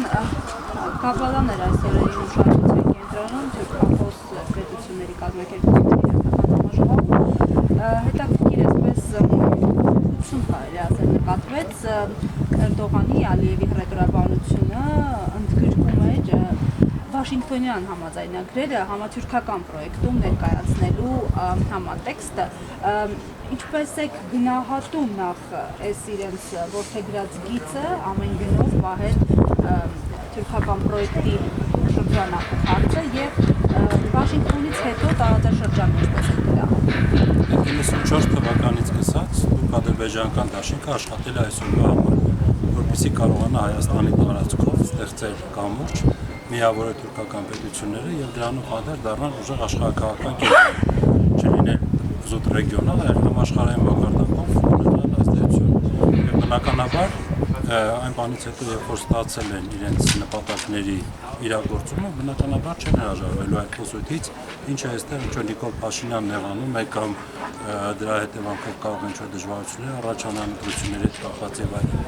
Պարոն Կապլանն էր այսօր ուշադրության կենտրոնում թուրքախոս պետությունների կազմակերպությունների համաժողովում հետաքրքիր այսպես ուսում կարելի ասել նկատվեց Էրդողանի Ալիևի հռետորաբանությունը ընդգրկում էր Վաշինգտոնյան համաձայնագրերը համաթյուրքական պրոյեկտում ներկայացնելու համատեքստը ինչպես եք գնահատում նախ այս իրենց որդեգրած գիծը ամեն գնով պահել թուրքական պրոյեկտի շրջանակը հարցը եւ Վաշինգտոնից հետո տարածաշրջանը ինչպես եք գնահատում 94 թվականից սկսած թուրք ադրբեջանական դաշինքը աշխատել է այսօրվա համար որպեսզի կարողանա Հայաստանի տարածքով ստեղծել կամուրջ միավորել թուրքական պետությունները եւ դրանով հանդերձ դառնալ ուժեղ աշխարհակաղակական կենտրոն չլինել զուտ ռեգիոնալ, այլ համաշխարհային մակարդակով ունենալ ազդեցություն եւ բնականաբար այն բանից հետո երբ որ ստացել են իրենց նպատակների իրագործումը բնականաբար չեն հրաժարվելու այդ փոսույթից ինչը այստեղ ինչ որ Նիկոլ Փաշինյանն եղանում է կամ դրա հետևանքով կարող են ինչ-որ դժվարություններ առաջանալ ընտրությունների հետ կապված եւ այլն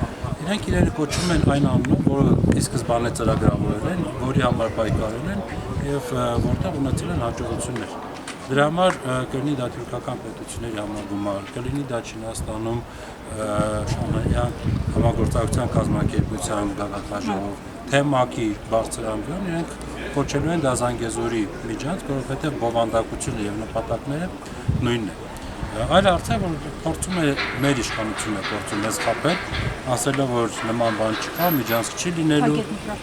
իրենք իրերը կոչում են այն անունով որը ի սկզբանե ծրագրավորել են որի համար պայքարել են եւ որտեղ ունեցել են հաջողություններ Դրա համար կլինի դա թուրքական պետությունների համագումար, կլինի դա Չինաստանում Շանհայյան համագործակցության կազմակերպության գագաթնաժողով, թե ՄԱԿ-ի բարձր ամբիոն իրենք կոչելու են դա Զանգեզուրի միջանց, որովհետև բովանդակությունը եւ նպատակները նույնն է։ Այլ հարց է, որ փորձում է մեր իշխանությունը փորձում է սխապել, ասելով որ նման բան չկա, միջանց չի լինելու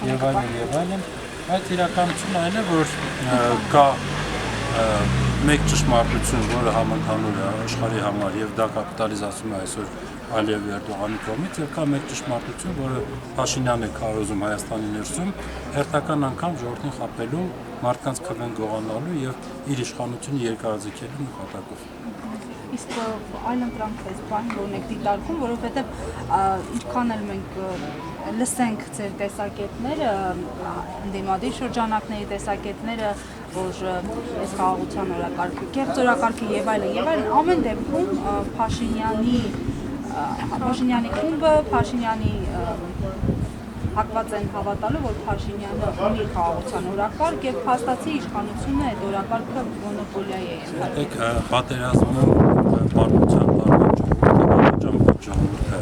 եւ այլն, այդ իրականությունն այն է, որ կա մեկ ճշմարտություն, որը համընդհանուր է աշխարհի համար եւ դա կապիտալիզացում է այսօր Ալիևի Էրդողանի կողմից եւ կա մեկ ճշմարտություն, որը Փաշինյանն է քարոզում Հայաստանի ներսում, հերթական անգամ ժողովրդին խաբելու, մարդկանց քվեն գողանալու եւ իր իշխանությունը երկարաձգելու նպատակով։ Իսկ այլընտրանք էս բան որն եք դիտարկում, որովհետեւ ինչքան էլ մենք լսենք ձեր տեսակետները, ընդդիմադիր շրջանակների տեսակետները, որ այս խաղաղության օրակարգը, կեղծ օրակարգը եւ այլն, ամեն դեպքում Փաշինյանի խումբը, Փաշինյանի հակված են հավատալու, որ Փաշինյանը ունի խաղաղության օրակարգ եւ փաստացի իշխանությունը այդ օրակարգը մոնոպոլիայի է ենթարկել։ Պատերազմում պարտության ժողովուրդը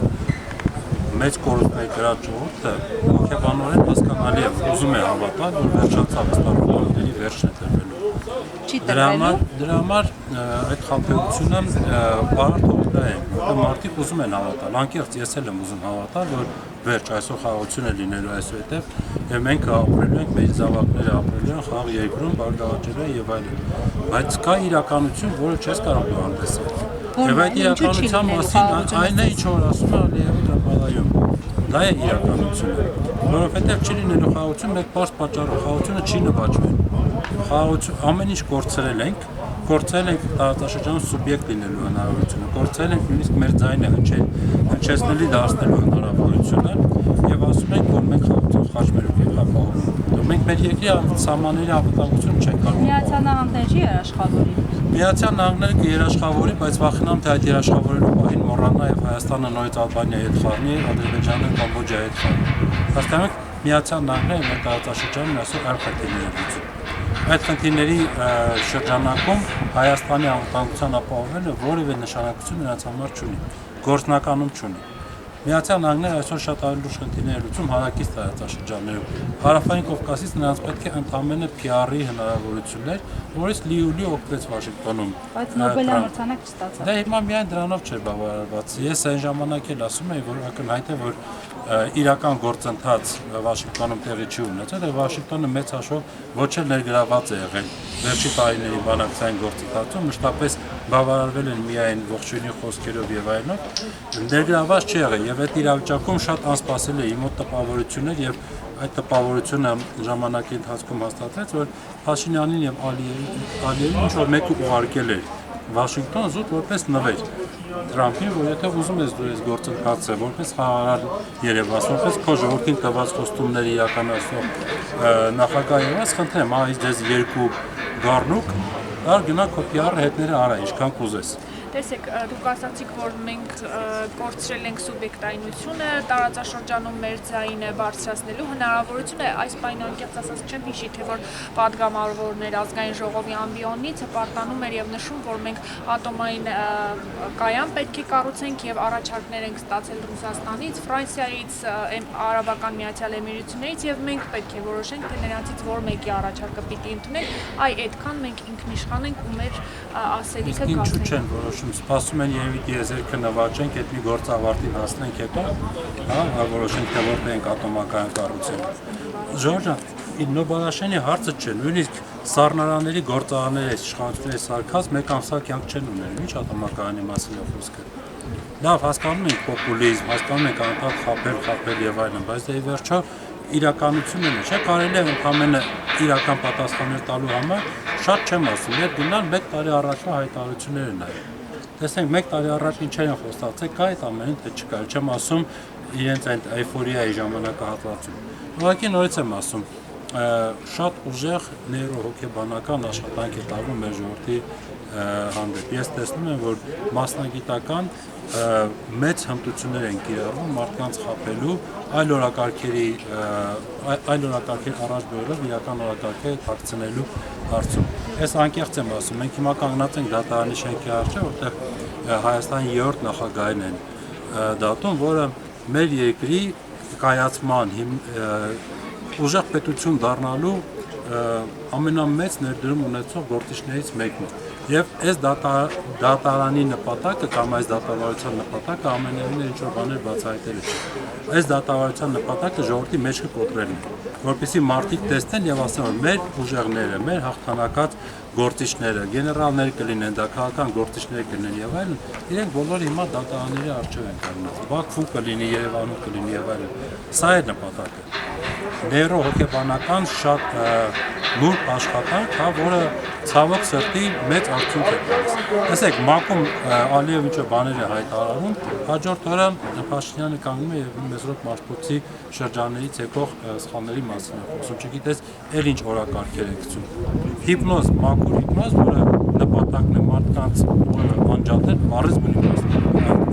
մեծ կորուստների գրած ժողովուրդը հոգեբանորեն հասկանալի է ուզում է հավատալ, որ վերջացավ ստարողությունների վերջն է տրվելու։ Չի տրվելու։ Դրա համար այդ խաբեությունը բարդ է, որտեղ մարդիկ ուզում են հավատալ, անկեղծ ես էլ եմ ուզում հավատալ, որ վերջ այսօր խաղաղություն է լինելու այսուհետև եւ մենք ապրելու ենք մեր զավակները ապրելու են խաղաղ երկրում, բարգավաճելու եւ այլն։ Բայց կա իրականություն, որը չես կարող դու անտեսել։ Եվ այդ իրականության մասին այն է, ինչ որ ասում է Ալիևի դեպալայում։ Դա է իրականությունը, որովհետև չի լինելու խաղաղություն, մեկ պարզ պատճառով խաղաղությունը չի նվաճվել։ Խաղաղություն ամեն ինչ կորցրել ենք տարածաշրջանում սուբյեկտ լինելու հնարավորությունը, կորցրել ենք նույնիսկ մեր ձայնը հնչեցնելի դարձնելու հնարավորությունը եւ ասում ենք, որ մենք խաղաղություն խաչմերուկ ենք ապահովում։ Մենք մեր երկրի սահմանների անվտանգություն չենք կարող։ Միացյալ Նահանգները չի երաշխավորի։ Միացյալ Նահանգները կերաշխավորի, բայց վախենամ թե այդ երաշխավորելու պահին մոռանա եւ Հայաստանը նորից Ալբանիայի հետ խառնի, Ադրբեջանը Կամբոջայի հետ խառնի։ Հասկանում եք, Միացյալ Նահանգները մեր տարածաշրջանում այսօր այլ խնդիրներ են լուծում։ Այդ խնդիրների շրջանակում Հայաստանի անվտանգության ապահովելը որևէ նշանակություն նրանց համար չունի, գործնականում չունի։ Միացյալ Նահանգները այսօր շատ ավելի լուրջ խնդիրներ լուծում հարակից տարածաշրջաններում։ Հարավային Կովկասից նրանց պետք է ընդամենը PR-ի հնարավորություններ, որից լիուլի օգտվեց Վաշինգտոնում։ Բայց Նոբելյան մրցանակ չստացավ։ Դե հիմա միայն դրանով չէր բավարարված։ Ես այն ժամանակ էլ ասում էի, որ ակնհայտ է, որ իրական գործընթաց Վաշինգտոնում տեղի չի ունեցել, եւ Վաշինգտոնը մեծ հաշվով ոչ էլ ներգրաված է եղել վերջի տարիների բանակցային գործընթացում, մշտապես բավարարվել են միայն ողջույնի խոսքերով եւ այլնով, ներգրաված չի եղել եւ այդ իրավիճակում շատ անսպասելի է իմոտ տպավորություններ եւ այդ տպավորությունը ժամանակի ընթացքում հաստատվեց, որ Փաշինյանին եւ Ալիևին ինչ որ մեկը ուղարկել էր Վաշինգտոն զուտ որպես նվեր Թրամփին, որ եթե ուզում ես դու այս գործընթացը որպես խաղաղարար Երևան, որպես քո ժողովրդին տված խոստումների իրականացնող նախագահ եղած, խնդրեմ, այս դες երկու գառնուկ, դար գնա քո PR հետները արա, ինչքան կուզես։ Տեսեք, դուք ասացիք, որ մենք կորցրել ենք սուբյեկտայնությունը, տարածաշրջանում մեր ձայնը բարձրացնելու հնարավորությունը, այս պայն անկեղծ ասած չեմ հիշի, թե որ պատգամավորներ ազգային ժողովի ամբիոնից հպարտանում էր եւ նշում, որ մենք ատոմային կայան պետք է կառուցենք եւ առաջարկներ ենք ստացել Ռուսաստանից, Ֆրանսիայից, Արաբական Միացյալ Էմիրություններից եւ մենք պետք է որոշենք, թե նրանցից որ մեկի առաջարկը պիտի ընդունենք, այդքան մենք ինքնիշխան ենք ու մեր ասելիքը կազմենք։ Ինչու չեն որոշում, սպասում են երևի դիեզերքը նվաճենք, այդ մի գործ ավարտին հասնենք հետո, հա, որոշենք թե որտեղ ենք ատոմակայան կառուցել։ Ժորժան, Նոբելաշենի հարցը չէ, նույնիսկ սառնարանների գործարանների իշխանությունների սարքած մեկ ամսյա կյանք չեն ունենում, ինչ ատոմակայանի մասին է խոսքը։ Լավ, հասկանում ենք պոպուլիզմ, հասկանում ենք անդադ խաբել եւ այլն, բայց դե ի վերջո իրականությունն է, չէ՞, կարելի է ընդհանրապես իրական պատասխաններ տալու համար շատ չեմ ասում, եթե գնալ 1 տարի առաջվա հայտարարությունները նայել։ Տեսեք, 1 տարի առաջ ինչեր են խոստացել, կա այդ ամենը թե չկա, չեմ ասում իրենց այդ էյֆորիայի ժամանակահատվածում։ Ուղղակի նորից եմ ասում, շատ ուժեղ նեյրոհոգեբանական աշխատանք է տարվում մեր ժողովրդի հանդեպ։ Ես տեսնում եմ, որ մասնագիտական մեծ հմտություններ են կիրառվում մարդկանց խաբելու, այլ օրակարգերի առաջ բերելով իրական օրակարգերը թաքցնելու հարցում։ Ես անկեղծ եմ ասում, մենք հիմա կանգնած ենք դատարանի շենքի առջև, որտեղ Հայաստանի 3-րդ նախագահին են դատում, որը մեր երկրի կայացման ուժեղ պետություն դառնալու ամենամեծ ներդրում ունեցող գործիչներից մեկն է։ Եվ այս դատարանի նպատակը կամ այս դատավարության նպատակը ամենևին ինչ-որ բաներ բացահայտելը չէ։ Այս դատավարության նպատակը ժողովրդի մեջքը կոտրելն է, որպեսզի մարդիկ տեսնեն եւ ասեն, որ մեր ուժեղները, մեր հաղթանակած գործիչները, գեներալներ կլինեն, դա քաղաքական գործիչներ կլինեն եւ այլն, իրենք բոլորը հիմա դատարանների առջև են կանգնած։ Բաքվում կլինի, Երևանում կլինի եւ այլն։ Սա է նպատակը։ Նեյրոհոգեբանական շատ լուրջ աշխատանք, հա, որը ցավոք սրտի մեծ արդյունք է տալիս։ Տեսեք, ՄԱԿ-ում Ալիև ինչ-որ բաներ է հայտարարում, հաջորդ օրը Փաշինյանը կանգնում է եւ մեզրոտ Մաշտոցի շրջաններից եկող սխալների մասին է խոսում, չգիտես, էլ ինչ օրակարգեր է գցում։ Հիպնոզ, մաքուր հիպնոզ, որը նպատակն է մարդկանց անջատել, բառից բնիկացնել,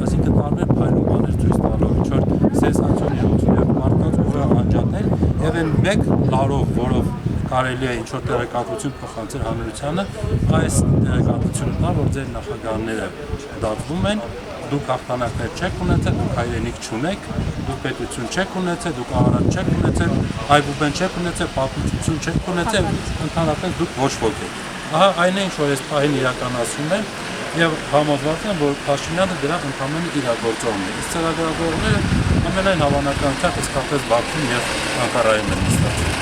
այսինքն տարբեր փայլուն բաներ ցույց տալով, ինչ որ սենսացիոն երևույթներ մարդկանց ուղղը անջատել եւ այն մեկ լարով, որով կարելի է ինչ-որ տեղեկատվություն փոխանցել հանրությանը, այս տեղեկատվությունը տա, որ ձեր նախագահները դատվում են, դուք հաղթանակներ չեք ունեցել, դուք հայրենիք չունեք, դուք պետություն չեք ունեցել, դուք արարած չեք ունեցել, այբուբեն չեք ունեցել, պատմություն չեք ունեցել, ընդհանրապես դուք ոչ ոք եք։ Ահա այն է, ինչ որ այս պահին իրականացվում է եւ համոզված եմ, որ Փաշինյանը դրա ընդհանրապես իրագործողն է։ Իսկ ծրագրավորողները ամենայն հավանականությամբ իսկապես Բաքվում եւ Անկարայում են նստած։